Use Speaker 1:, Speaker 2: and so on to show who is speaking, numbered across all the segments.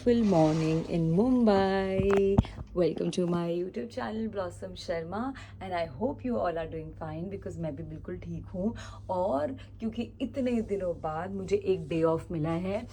Speaker 1: beautiful morning in Mumbai. Welcome to my YouTube channel Blossom Sharma and I hope you all are doing fine because मैं भी बिल्कुल ठीक हूँ। और क्योंकि इतने दिनों बाद मुझे एक डे ऑफ मिला है,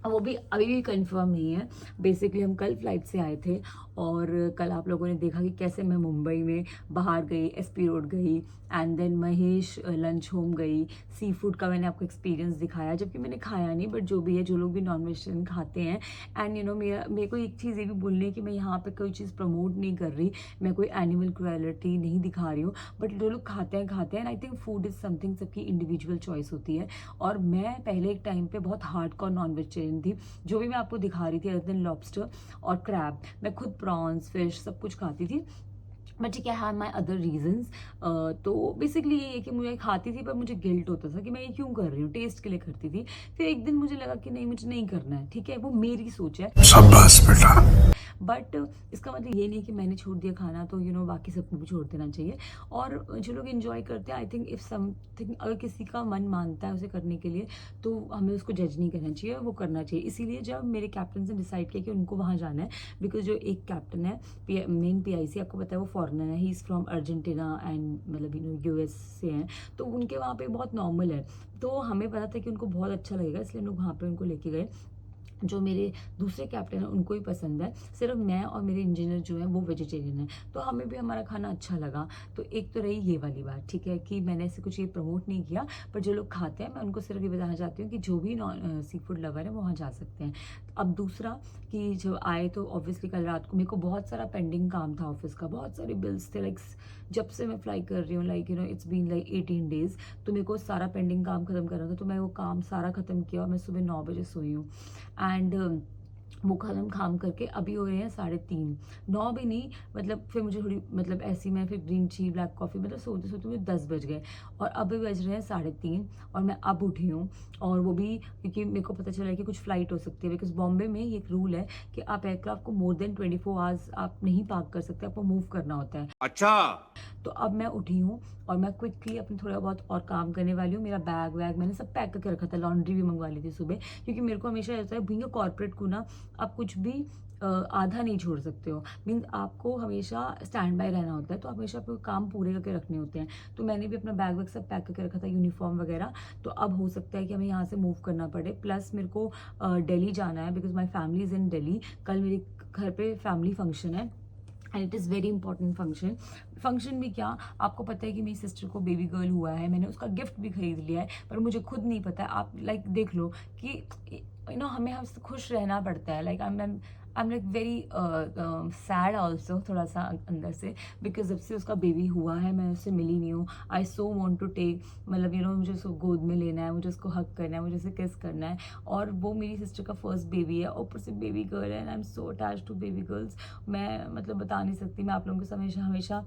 Speaker 1: वो भी अभी भी कंफर्म नहीं है। बेसिकली हम कल फ्लाइट से आए थे और कल आप लोगों ने देखा कि कैसे मैं मुंबई में बाहर गई, एसपी रोड गई and then Mahesh lunch home गई। सी फूड का मैंने आपको एक्सपीरियंस दिखाया, जबकि मैंने खाया नहीं, बट जो भी है, जो लोग भी नॉन वेजिटेरियन खाते हैं। एंड मेरे को एक चीज़ ये भी बोलनी है कि मैं यहाँ पे कोई चीज़ प्रमोट नहीं कर रही, मैं कोई एनिमल क्रुएलिटी नहीं दिखा रही हूँ, बट जो लोग खाते हैं and I think food is something सबकी इंडिविजुअल चॉइस होती है। और मैं पहले एक टाइम पे बहुत हार्डकोर नॉन वेजिटेरियन थी। जो भी मैं आपको दिखा रही थी अदर देन लॉबस्टर और क्रैब, मैं खुद प्रॉन्स, फिश सब कुछ खाती थी, बट ठीक है, हैव माई अदर रीजंस। तो बेसिकली ये है कि मुझे खाती थी पर मुझे गिल्ट होता था कि मैं ये क्यों कर रही हूँ, टेस्ट के लिए करती थी। फिर एक दिन मुझे लगा कि नहीं, मुझे नहीं करना है, ठीक है, वो मेरी सोच है, शाबाश बेटा। बट इसका मतलब ये नहीं कि मैंने छोड़ दिया खाना तो बाकी सबको भी छोड़ देना चाहिए। और जो लोग इन्जॉय करते हैं, आई थिंक इफ समथिंग, अगर किसी का मन मानता है उसे करने के लिए, तो हमें उसको जज नहीं करना चाहिए, वो करना चाहिए। इसीलिए जब मेरे कैप्टन ने डिसाइड किया कि उनको वहाँ जाना है, बिकॉज जो एक कैप्टन है मेन PIC, आपको पता है वो फॉरेनर है, he is from Argentina and मतलब US से हैं, तो उनके वहाँ पे बहुत नॉर्मल है। तो हमें पता था कि उनको बहुत अच्छा लगेगा, इसलिए हम लोग वहाँ पे उनको लेके गए। जो मेरे दूसरे कैप्टन हैं उनको ही पसंद है, सिर्फ मैं और मेरे इंजीनियर जो है वो वेजिटेरियन है, तो हमें भी हमारा खाना अच्छा लगा। तो एक तो रही ये वाली बात, ठीक है, कि मैंने ऐसे कुछ ये प्रमोट नहीं किया, पर जो लोग खाते हैं मैं उनको सिर्फ ये बताना चाहती हूँ कि जो भी सी फूड लवर है वो वहाँ जा सकते हैं। अब दूसरा कि जब आए तो ऑब्वियसली कल रात को मेरे को बहुत सारा पेंडिंग काम था ऑफिस का, बहुत सारे बिल्स थे, लाइक जब से मैं फ्लाई कर रही हूँ, like it's been like 18 days, तो मेरे को सारा पेंडिंग काम खत्म करना था। तो मैं वो काम सारा खत्म किया और मैं सुबह 9 बजे सोई हूँ एंड वो खत्म काम करके अभी हो रहे हैं 3:30, 9 भी नहीं, मतलब फिर मुझे थोड़ी मतलब ऐसी, मैं फिर ग्रीन टी ब्लैक कॉफ़ी, मतलब सोते सोते मुझे 10 बज गए और अभी बज रहे हैं 3:30 और मैं अब उठी हूँ। और वो भी क्योंकि मेरे को पता चला है कि कुछ फ़्लाइट हो सकती है, बिकॉज बॉम्बे में ये एक रूल है कि आप एयरक्राफ्ट को मोर देन 24 आवर्स आप नहीं पार्क कर सकते, आपको मूव करना होता है। अच्छा। तो अब मैं उठी हूँ और मैं क्विकली अपने थोड़ा बहुत और काम करने वाली हूँ। मेरा बैग वैग मैंने सब पैक करके रखा था, लॉन्ड्री भी मंगवा ली थी सुबह, क्योंकि मेरे को हमेशा ऐसा है बीइंग अ कॉर्पोरेट को ना, आप कुछ भी आधा नहीं छोड़ सकते हो, मीन्स आपको हमेशा स्टैंड बाय रहना होता है, तो हमेशा आपको काम पूरे करके रखने होते हैं। तो मैंने भी अपना बैग वैग सब पैक करके रखा था, यूनिफॉर्म वगैरह। तो अब हो सकता है कि हमें यहाँ से मूव करना पड़े, प्लस मेरे को दिल्ली जाना है, because my family is in Delhi. कल मेरे घर पे फैमिली फंक्शन है and it is very important function भी क्या, आपको पता है कि मेरी सिस्टर को बेबी गर्ल हुआ है, मैंने उसका गिफ्ट भी खरीद लिया है, पर मुझे खुद नहीं पता है। आप लाइक देख लो कि हमें हमसे खुश रहना पड़ता है, like I am like very sad also, थोड़ा सा अंदर से, बिकॉज जब से उसका बेबी हुआ है मैं उससे मिली नहीं हूँ। आई सो वॉन्ट टू टेक, मतलब मुझे उसको गोद में लेना है, मुझे उसको हक करना है, मुझे उसे किस करना है, और वो मेरी सिस्टर का फर्स्ट बेबी है, ऊपर से बेबी गर्ल है and I am so attach to baby girls. मैं मतलब बता नहीं सकती, मैं आप लोगों को हमेशा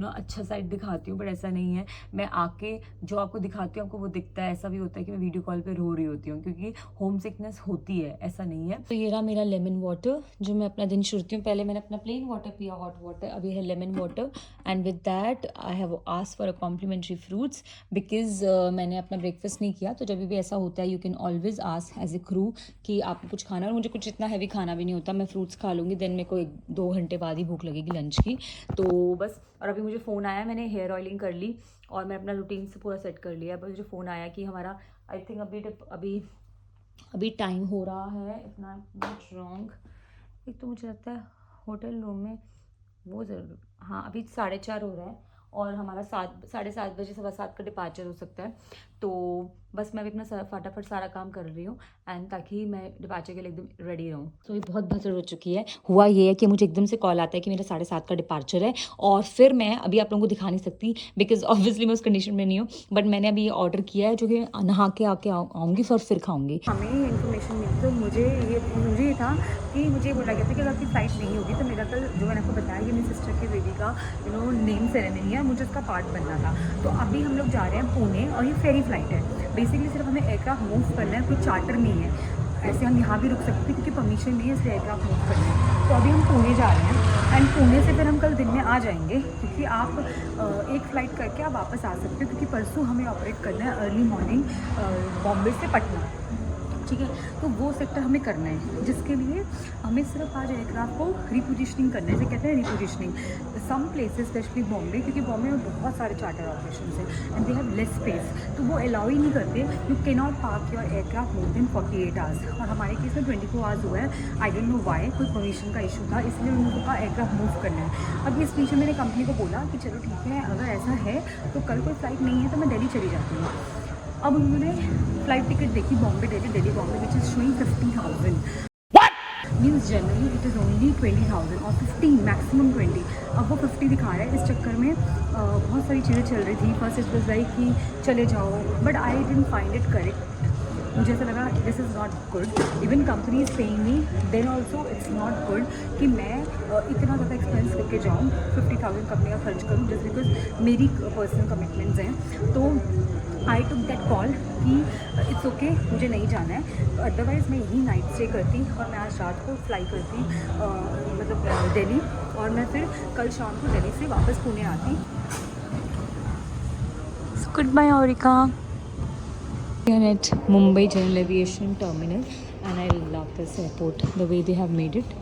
Speaker 1: अच्छा साइड दिखाती हूँ, बट ऐसा नहीं है। मैं आके जो आपको दिखाती हूँ आपको वो दिखता है, ऐसा भी होता है कि मैं वीडियो कॉल पे रो रही होती हूँ, क्योंकि होम सिकनेस होती है, ऐसा नहीं है। तो ये रहा मेरा लेमन वाटर, जो मैं अपना दिन शुरुती हूँ। पहले मैंने अपना प्लेन वाटर पिया, हॉट वाटर, अभी है lemon water and with that I have asked for a complimentary fruits, because मैंने अपना ब्रेकफास्ट नहीं किया। तो जब भी ऐसा होता है, you can always ask as a crew कि आपको कुछ खाना, और मुझे कुछ इतना हैवी खाना भी नहीं होता, मैं फ्रूट्स खा लूँगी, देन मेरे को 1-2 घंटे बाद ही भूख लगेगी लंच की। तो बस, और अभी मुझे फ़ोन आया, मैंने हेयर ऑयलिंग कर ली और मैं अपना रूटीन से पूरा सेट कर लिया। बस मुझे फ़ोन आया कि हमारा आई थिंक अभी टाइम हो रहा है, इफ नॉट रॉन्ग, एक तो मुझे लगता है होटल रूम में वो ज़रूर, हाँ अभी 4:30 हो रहा है और हमारा 7-7:30 बजे 7:15 का डिपार्चर हो सकता है। तो बस मैं भी अपना फटाफट सारा काम कर रही हूँ एंड ताकि मैं डिपार्चर के लिए एकदम रेडी रहूँ। तो ये बहुत भसड़ हो चुकी है। हुआ ये है कि मुझे एकदम से कॉल आता है कि मेरा 7:30 का डिपार्चर है, और फिर मैं अभी आप लोगों को दिखा नहीं सकती बिकॉज ऑब्वियसली मैं उस कंडीशन में नहीं हूँ, बट मैंने अभी ये ऑर्डर किया है, जो कि नहा के आके आऊँगी फिर खाऊँगी। हमें इन्फॉर्मेशन मिली, तो मुझे ये था कि मुझे बोला गया था कि अगर आपकी फ्लाइट नहीं होगी तो मेरा कल, जो मैंने आपको बताया, कि मेरी सिस्टर के बेबी का नेम सेरेमनी है, मुझे उसका पार्ट बनना था। तो अभी हम लोग जा रहे हैं पुणे और ये फेरी फ्लाइट है, बेसिकली सिर्फ हमें एयरक्राफ्ट मूव करना है, कोई चार्टर नहीं है। ऐसे हम यहाँ भी रुक सकते हैं क्योंकि परमिशन नहीं है इसलिए एयरक्राफ्ट मूव करना है। तो अभी हम पुणे जा रहे हैं एंड पुणे से फिर हम कल दिन में आ जाएंगे, क्योंकि आप एक फ़्लाइट करके आप वापस आ सकते हो, क्योंकि परसों हमें ऑपरेट करना है अर्ली मॉर्निंग बॉम्बे से पटना। ठीक है। तो वो सेक्टर हमें करना है, जिसके लिए हमें सिर्फ आज एयरक्राफ्ट को रिपोजिशनिंग करना है, जैसे कहते हैं repositioning. Some places specially Bombay, क्योंकि बॉम्बे में बहुत सारे चार्टर ऑपरेशन है and they have less space, तो वो अलाउ ही नहीं करते। You can not park your aircraft more than 48 hours, और हमारे केस में 24 आवर्स हुआ है। आई डोंट नो वाई, कोई परमिशन का इशू था, इसलिए उनको कहा एयरक्राफ्ट मूव करना है। अब इस बीच में मैंने कंपनी को बोला कि चलो ठीक है, अगर ऐसा है तो कल कोई फ़्लाइट नहीं है तो मैं दिल्ली चली जाती हूँ। अब उन्होंने फ़्लाइट टिकट देखी Bombay Delhi, Delhi Bombay, which is showing 50,000, means generally it is only 20,000 और 15 मैक्सिमम 20। अब वो 50 दिखा रहा है। इस चक्कर में बहुत सारी चीज़ें चल रही थी। फर्स्ट इट वाज लाइक कि चले जाओ, but I didn't find it correct. मुझे ऐसा लगा this is not good. Even company is paying me, then also it's not good कि मैं इतना ज़्यादा एक्सपेंस लेके जाऊँ, 50,000 कंपनी का खर्च करूँ, जस्ट बिकॉज मेरी पर्सनल कमिटमेंट्स हैं। तो आई टुक दैट कॉल कि इट्स ओके, मुझे नहीं जाना है। अदरवाइज़ मैं यहीं नाइट स्टे करती और मैं आज रात को फ्लाई करती मतलब दिल्ली, और मैं फिर कल शाम को दिल्ली से वापस पुणे आती। Good bye Aurika. At Mumbai General Aviation Terminal, and I love this airport, the way they have made it.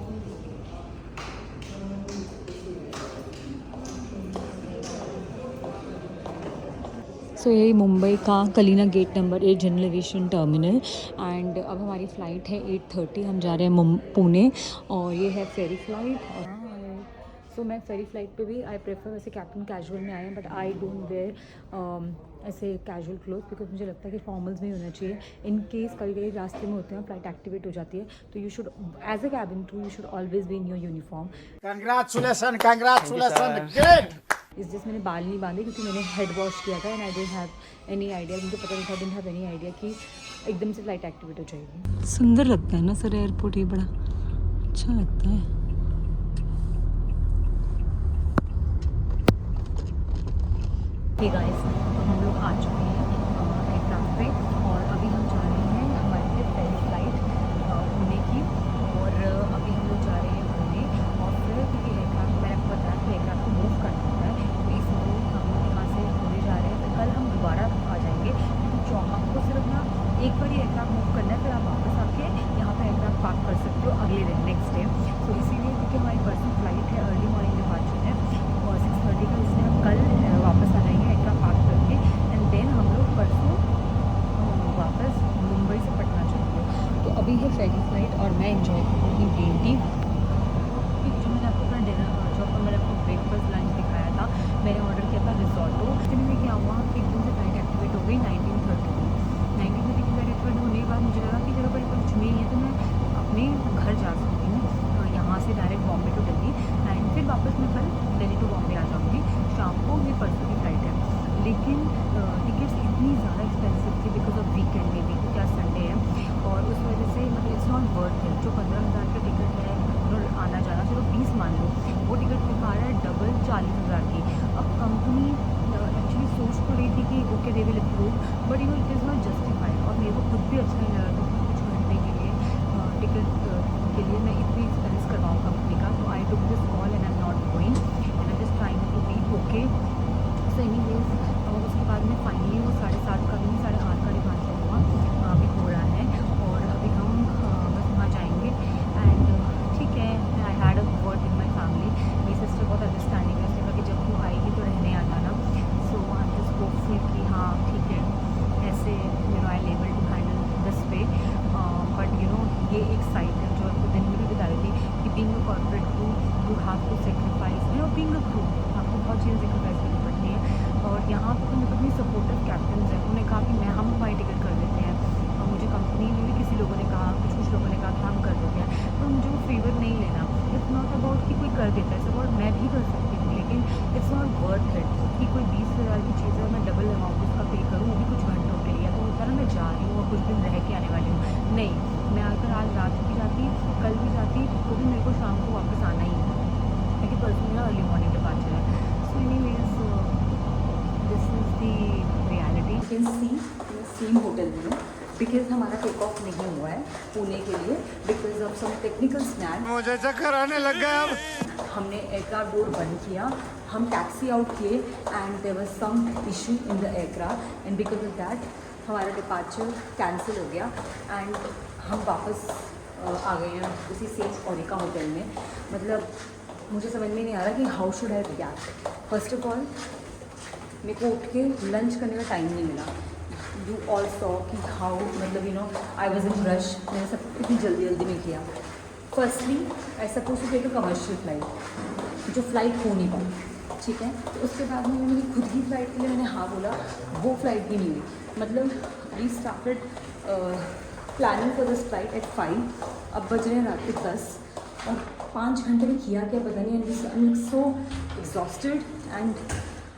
Speaker 1: So यही मुंबई का Kalina gate number 8 general aviation terminal. And अब हमारी फ़्लाइट है 8:30, हम जा रहे हैं पुणे, और ये है फेरी फ़्लाइट। और सो मैं फेरी फ़्लाइट पे भी आई प्रेफर, वैसे कैप्टन कैजुअल में आए हैं, बट आई डोंट वेयर ऐसे कैजुअल क्लोथ, बिकॉज मुझे लगता है कि फॉर्मल्स में ही होना चाहिए। इन केस कभी कभी रास्ते में होते हैं, फ्लाइट एक्टिवेट हो जाती है, तो you should as a cabin crew you should always be in your uniform.
Speaker 2: Congratulation congratulation, great.
Speaker 1: इस जस्ट मैंने बाल नहीं बांधे क्योंकि मैंने हेड वॉश किया था, and I don't have any idea, मुझे पता नहीं था, डिडंट हैव एनी आइडिया कि एकदम से फ्लाइट एक्टिवेट हो जाएगी। सुंदर लगता है ना सर एयरपोर्ट, ये बड़ा अच्छा लगता है। हे गाइस, तो हम लोग आ चुके हैं एयरक्राफ्ट पे, और अभी हम जा रहे हैं हमारी पहली फ़्लाइट पुणे की, और अभी हम लोग जा रहे हैं पुणे। और फिर क्योंकि एयरक्राफ्ट, मैंने आपको बताया कि एयरक्राफ्ट को मूव करना होता है, तो इसलिए हम लोग यहाँ से पुणे जा रहे हैं। फिर कल हम दोबारा आ जाएंगे, क्योंकि आपको सिर्फ ना एक बार ही एयरक्राफ्ट मूव करना है, फिर आप वापस आके यहाँ पर एयरक्राफ्ट पार्क कर सकते हो अगले दिन, नेक्स्ट डे। तो इसीलिए क्योंकि हमारी पर्सनल फ़्लाइट है, अर्ली मॉर्निंग डिपार्चर है और 6:30 का, इसलिए हम कल वापस आ जाएंगे एयरक्राफ्ट पार्क करके, एंड देन हम लोग परसों वापस मुंबई से पटना चलेंगे। तो अभी है फेरी फ़्लाइट, और मैं एंजॉय करूँगी ग्रीन टी। जो मैंने आपको अपना डिनर, जो मैंने आपको ब्रेकफास्ट लंच दिखाया था, मैंने ऑर्डर किया था रिजॉर्टो। एक्चुअली में क्या हुआ कि एकदम से फ्लाइट एक्टिवेट हो गई 19:30 की फ्लाइट एक्टिवेट होने के बाद मुझे लगा कि चलो भाई कुछ नहीं है तो मैं अपने घर जा सकती हूँ, यहाँ से direct Bombay to Delhi, and फिर वापस मैं कल दिल्ली टू बॉम्बे आ जाऊँगी शाम को। ये परसों की फ़्लाइट है, लेकिन टिकट्स इतनी ज़्यादा एक्सपेंसिव थी बिकॉज ऑफ वीकेंड में भी, क्योंकि आज संडे है, और उस वजह से मतलब इट्स नॉट वर्थ इट। जो 15,000 का टिकट है आना जाना, चलो 20 मान लो, वो टिकट दिखा रहा है डबल 40,000 की। अब कंपनी एक्चुअली सोच तो रही थी कि okay they will approve, but you no it is not justified, और मेरे को खुद भी अच्छा नहीं लगा था कि कुछ घंटे के लिए टिकट के लिए मैं इतनी एक्सपेंस करवाऊँ कंपनी का। तो I took this call and I am not going, and I just trying to be okay. So anyways उसके बाद में फाइनली वो 7:30 का भी नहीं, 8:30 का डिपार्चर हुआ, अभी हो रहा है, और अभी हम बस वहाँ जाएंगे। एंड ठीक है, I had a word with my family, मेरी सिस्टर बहुत अंडरस्टैंडिंग है, उसने कहा कि जब तू आएगी तो रहने आ जाना। So I am just hopeful कि हाँ ठीक है, ऐसे you know I able to handle this way. But you know ये एक साइड है जो आपको दिन में भी बता रही थी कि being a corporate crew you have to sacrifice, you know being a crew आपको बहुत चीज़ें सेक्रीफाइस करनी पड़ती है। और यहाँ पर मतलब अपनी सपोर्टिव कैप्टन हैं, उन्होंने कहा कि मैं हम बाई टिकट कर देते हैं, और मुझे कंपनी में भी किसी लोगों ने कहा, कुछ लोगों ने कहा कि हम कर देते हैं, तो मुझे वो फेवर नहीं लेना। इट्स नॉट अबाउट कि कोई कर देता है, इट्स अबाउट मैं भी कर सकती हूँ, लेकिन इट्स नॉट वर्थ इट कि कोई 20,000 की चीज़ है मैं डबल अमाउंट उसका पे करूँ, वो भी कुछ घंटों के लिए। तो होता ना मैं जा रही हूँ और कुछ दिन रह के आने वाली हूँ, नहीं, मैं अगर आज रात भी जाती कल भी जाती तो भी मेरे को शाम को वापस आना ही है, क्योंकि परसों मेरा अर्ली मॉर्निंग डिपार्चर है। So anyways this is the reality. You can see same hotel में है, बिकॉज हमारा टेक ऑफ नहीं हुआ है पुणे के लिए because of some technical snap.
Speaker 2: मुझे चक्कर आने लग गया अब।
Speaker 1: हमने एयरक्राफ्ट डोर बंद किया, हम टैक्सी आउट किए, and there was some issue in the aircraft, and because of that हमारा डिपार्चर कैंसिल हो गया एंड हम वापस आ गए हैं उसी सेम ओरिका होटल में। मतलब मुझे समझ में नहीं आ रहा कि how should I react. First of all मेरे को उठ के लंच करने का टाइम नहीं मिला। यू ऑल सॉ कि हाउ मतलब you know I was in rush, मैंने सब इतनी जल्दी जल्दी में किया। Firstly I suppose to take a commercial flight, जो फ़्लाइट हो नहीं पाई, ठीक है। तो उसके बाद में मैंने खुद ही फ्लाइट के लिए मैंने हाँ बोला, वो फ़्लाइट भी नहीं हुई। मतलब we started planning for this flight at 5, अब बज रहे हैं रात के 10 और 5 घंटे में किया क्या पता नहीं। And so exhausted and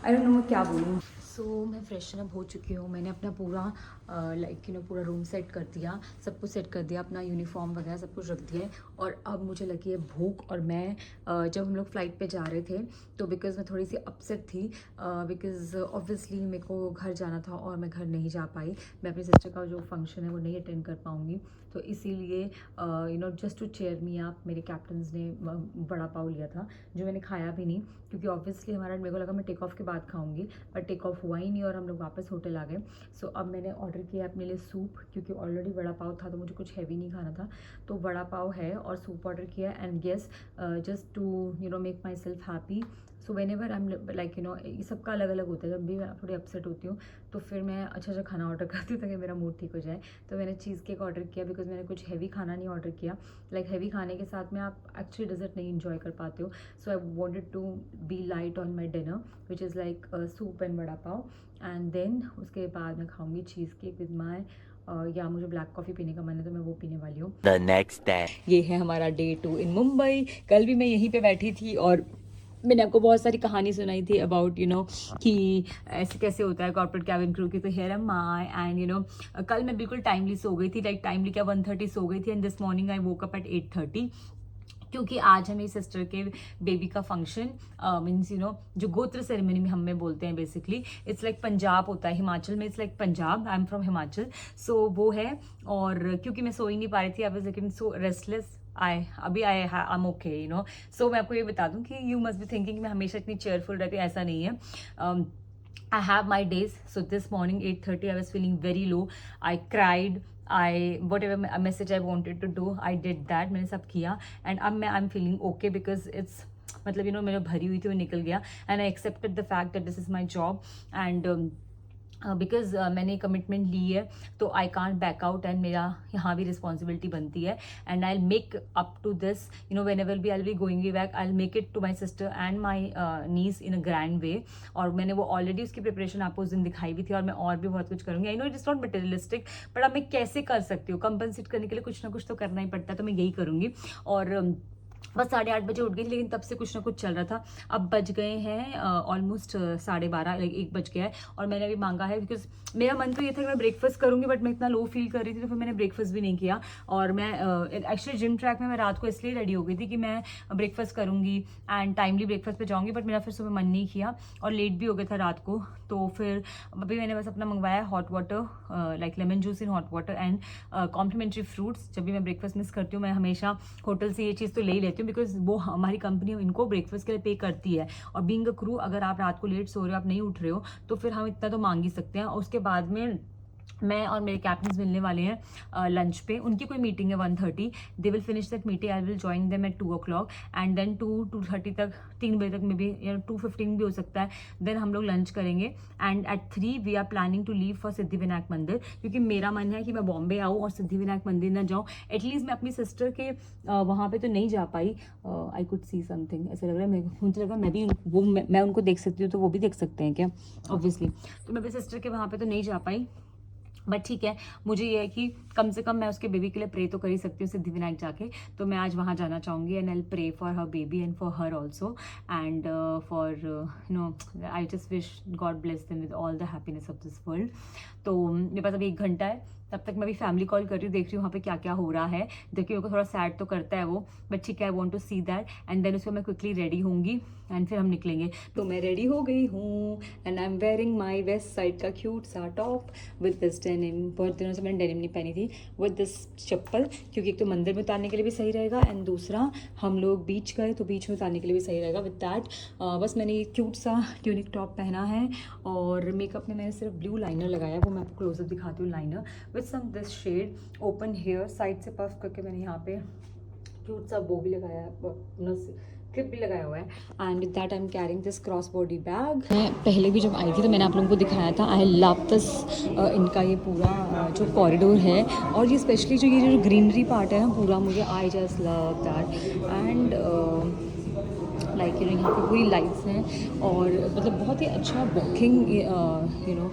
Speaker 1: I don't no मैं क्या बोलूँ। सो मैं फ्रेशन अप हो चुकी हूँ, मैंने अपना पूरा लाइक यू नो पूरा रूम सेट कर दिया, सब कुछ सेट कर दिया, अपना यूनिफॉर्म वगैरह सब कुछ रख दिया है। और अब मुझे लगी है भूख। और मैं जब हम लोग फ़्लाइट पे जा रहे थे तो बिकॉज़ मैं थोड़ी सी अपसेट थी बिकॉज़ ऑब्वियसली मेरे को घर जाना था और मैं घर नहीं जा पाई। मैं अपनी सिस्टर का जो फंक्शन है वो नहीं अटेंड कर पाऊँगी, तो इसीलिए you know just to cheer me up मेरे कैप्टन्स ने बड़ा पाव लिया था, जो मैंने खाया भी नहीं क्योंकि ऑब्वियसली हमारा मेरे को लगा मैं टेक ऑफ के बाद खाऊंगी, पर टेक ऑफ हुआ ही नहीं और हम लोग वापस होटल आ गए। सो अब मैंने ऑर्डर किया अपने लिए सूप, क्योंकि ऑलरेडी वड़ा पाव था तो मुझे कुछ हैवी नहीं खाना था, तो वड़ा पाव है और सूप ऑर्डर किया। And yes just to you know make myself happy. So whenever I am like you know ये सबका अलग अलग होता है, जब भी मैं थोड़ी अपसेट होती हूँ तो फिर मैं अच्छा खाना ऑर्डर करती हूँ ताकि मेरा मूड ठीक हो जाए। तो मैंने चीज़ केक ऑर्डर किया बिकॉज मैंने कुछ हैवी खाना नहीं ऑर्डर किया। लाइक हैवी खाने के साथ में आप एक्चुअली डेजर्ट नहीं इन्जॉय कर पाते हो। So I wanted to be light on my dinner which is like soup and vada pav. And then उसके बाद मैं खाऊंगी चीज़ केक विद माई या मुझे ब्लैक कॉफ़ी पीने का मन है तो मैं वो पीने वाली हूँ।
Speaker 3: The next day.
Speaker 1: ये है हमारा डे 2 इन मुंबई। कल भी मैं यहीं पे बैठी थी और मैंने आपको बहुत सारी कहानी सुनाई थी अबाउट यू नो कि ऐसे कैसे होता है कॉर्पोरेट कैबिन क्रू की। तो here am I and you know कल मैं बिल्कुल टाइमली सो गई थी, लाइक टाइमली क्या 1:30 सो गई थी। And this morning I woke up at 8:30 क्योंकि आज है मेरी सिस्टर के बेबी का फंक्शन। मीन्स यू नो जो गोत्र सेरेमनी में हम में बोलते हैं, बेसिकली इट्स लाइक पंजाब होता है, हिमाचल में it's like Punjab, I am from Himachal. So वो है और क्योंकि मैं सो ही नहीं पा रही थी, आई वाज लेकिन सो रेस्टलेस। अभी I am okay you know. So मैं आपको ये बता दूं कि यू मस्ट बी थिंकिंग मैं हमेशा इतनी चेयरफुल रहती हूँ, ऐसा नहीं है। I have my days. So this morning 8:30 I was feeling very low. I cried. Whatever message I wanted to do, I did that. मैंने सब किया and अब मैं I'm feeling okay because it's मतलब you know मेरा भरी हुई थी वो निकल गया and I accepted the fact that this is my job and because मैंने कमिटमेंट ली है तो I can't back out and मेरा यहाँ भी रिस्पॉन्सिबिलिटी बनती है। And I make up to this you know whenever be I be going we back I make it to my sister and my niece in a grand way. और मैंने वो already उसकी preparation आपको उस दिन दिखाई भी थी और मैं और भी बहुत कुछ करूँगी। I know it is not materialistic but अब मैं कैसे कर सकती हूँ, कंपनसेट करने के लिए कुछ ना कुछ तो करना ही पड़ता है, तो मैं यही करूँगी। और बस 8:30 बजे उठ गई थी, लेकिन तब से कुछ ना कुछ चल रहा था। अब बज गए हैं ऑलमोस्ट 12:30, लाइक 1 बज गया है और मैंने अभी मांगा है बिकॉज मेरा मन तो ये था कि मैं ब्रेकफास्ट करूंगी बट मैं इतना लो फील कर रही थी तो फिर मैंने ब्रेकफास्ट भी नहीं किया। और मैं एक्चुअली जिम ट्रैक में मैं रात को इसलिए रेडी हो गई थी कि मैं ब्रेकफास्ट करूंगी एंड टाइमली ब्रेकफास्ट पे जाऊंगी, बट मेरा फिर सुबह मन नहीं किया और लेट भी हो गया था रात को। तो फिर अभी मैंने बस अपना मंगवाया hot water, like lemon juice in hot water and complimentary fruits. जब भी मैं ब्रेकफास्ट मिस करती हूँ मैं हमेशा होटल से ये चीज़ तो ले ही लेती हूँ बिकॉज वो हमारी कंपनी इनको ब्रेकफास्ट के लिए पे करती है। और बीइंग अ क्रू अगर आप रात को लेट सो रहे हो, आप नहीं उठ रहे हो, तो फिर हम इतना तो मांग ही सकते हैं। और उसके बाद में मैं और मेरे कैप्टन्स मिलने वाले हैं लंच पे, उनकी कोई मीटिंग है 1:30, they will finish that meeting, I will join them at 2 o'clock and then 2:30 तक 3 बजे तक में भी या 2:15 भी हो सकता है, देन हम लोग लंच करेंगे and at 3 we are planning to leave for Siddhivinayak Mandir. क्योंकि मेरा मन है कि मैं बॉम्बे आऊँ और सिद्धिविनायक मंदिर ना जाऊँ, एटलीस्ट मैं अपनी सिस्टर के वहाँ पे तो नहीं जा पाई। आई कुड सी समथिंग, ऐसा लग रहा है मुझे लगा मैं भी वो मैं उनको देख सकती हूँ तो वो भी देख सकते हैं क्या, ऑब्वियसली। तो मैं अपनी सिस्टर के वहाँ पे तो नहीं जा पाई, बट ठीक है, मुझे ये है कि कम से कम मैं उसके बेबी के लिए प्रे तो कर ही सकती हूँ सिद्धिविनायक जाके। तो मैं आज वहाँ जाना चाहूँगी and I pray for her baby and for her also and for you know I just wish God bless them with all the happiness of this world. तो मेरे पास अभी 1 घंटा है तब तक मैं भी फैमिली कॉल कर रही हूँ, देख रही हूँ वहाँ पे क्या क्या हो रहा है। देखिए मेरे को थोड़ा सैड तो करता है वो, बट ठीक है, I want to see that. And then उसको मैं क्विकली रेडी होंगी एंड फिर हम निकलेंगे। तो मैं रेडी हो गई हूँ and I am wearing my west side का क्यूट सा टॉप विद दिस डेनिम। बहुत दिनों से मैंने डेनिम नहीं पहनी थी। विद दिस चप्पल, क्योंकि एक तो मंदिर में उतारने के लिए भी सही रहेगा एंड दूसरा हम लोग बीच गए तो बीच में उतारने के लिए भी सही रहेगा। विद दैट बस मैंने ये क्यूट सा ट्यूनिक टॉप पहना है और मेकअप में मैंने सिर्फ ब्लू लाइनर लगाया, वो मैं आपको क्लोजअप दिखाती हूँ। Liner with some this shade, open hair, side से पफ करके मैंने यहाँ पे क्यूट सा बो भी लगाया है, क्लिप भी लगाया हुआ है। And with that I am carrying this cross body bag. मैं पहले भी जब आई थी तो मैंने आप लोगों को दिखाया था, आई लव दिस इनका ये पूरा जो कॉरिडोर है और ये स्पेशली जो ये जो ग्रीनरी पार्ट है ना पूरा, मुझे I just love that. And like you no यहाँ पे पूरी लाइट्स हैं और मतलब बहुत ही अच्छा वॉकिंग यू नो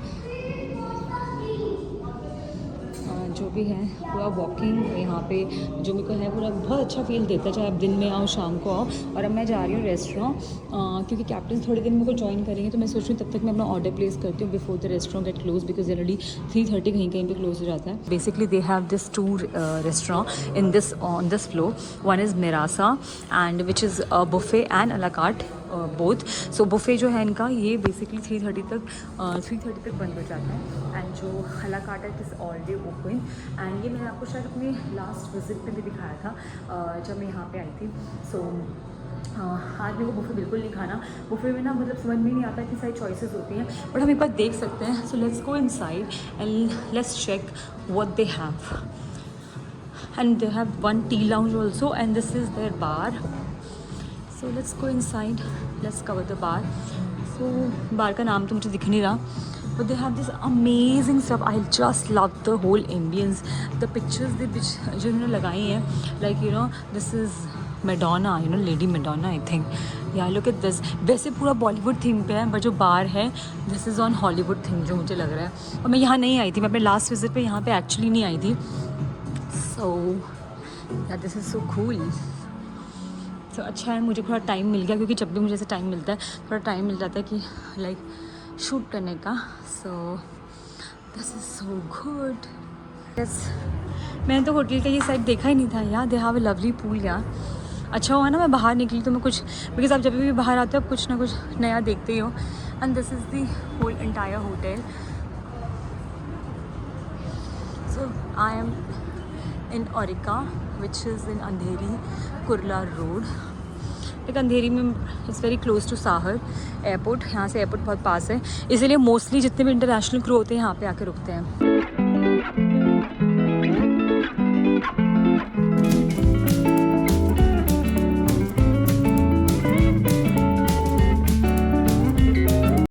Speaker 1: जो भी है पूरा वॉकिंग यहाँ पे जो मेरे को है पूरा बहुत अच्छा फील देता है, चाहे आप दिन में आओ शाम को आओ। और अब मैं जा रही हूँ रेस्टोरेंट, क्योंकि कैप्टन थोड़े दिन मेरे को ज्वाइन करेंगे तो मैं सोच रही हूँ तब तक मैं अपना ऑर्डर प्लेस करती हूँ before the restaurant get close, because generally 3:30 कहीं कहीं पे क्लोज हो जाता है। Basically they have this 2 restaurant in this on this floor. One is Mirasa and which is buffet and a la carte both. So buffet जो है इनका ये बेसिकली 3:30 तक बंद हो जाता है एंड जो अला कार्ट है it is all day open. And ये मैंने आपको शायद अपने लास्ट विजिट में भी दिखाया था जब मैं यहाँ पे आई थी। सो आज मेरे को बुफे बिल्कुल नहीं खाना। बुफे में ना मतलब समझ में नहीं आता, इतनी सारी चॉइसेस होती हैं, बट हम एक बार देख सकते हैं। So let's go inside and let's check what they have. And they have one T lounge also and this is their bar. So let's go inside, let's cover the bar. So bar का नाम तो मुझे दिख नहीं रहा, but they have this amazing stuff. I just love the whole ambience, the pictures they जो इन्होंने लगाई हैं, like you know this is Madonna, you know Lady Madonna I think. Yeah, look at this. वैसे पूरा Bollywood theme पे है, but जो बार है this is on Hollywood theme जो मुझे लग रहा है। और मैं यहाँ नहीं आई थी, मैं अपने लास्ट विजिट पे यहाँ पे एक्चुअली नहीं आई थी। So yeah, this is so cool. तो अच्छा है मुझे थोड़ा टाइम मिल गया, क्योंकि जब भी मुझे ऐसे टाइम मिलता है थोड़ा टाइम मिल जाता है कि लाइक शूट करने का। So this is so good. Yes, मैंने तो होटल का ये साइड देखा ही नहीं था यार। They have a lovely pool यार। अच्छा हुआ ना मैं बाहर निकली तो मैं कुछ, बिकॉज आप जब भी बाहर आते हो आप कुछ ना कुछ नया देखते ही हो। And this is the whole entire hotel. So I am in Aurika which is in Andheri Kurla road. एक अंधेरी में it's very close to Sahar airport. यहाँ से एयरपोर्ट बहुत पास है, इसीलिए मोस्टली जितने भी इंटरनेशनल क्रू होते हैं यहाँ पे आके रुकते हैं।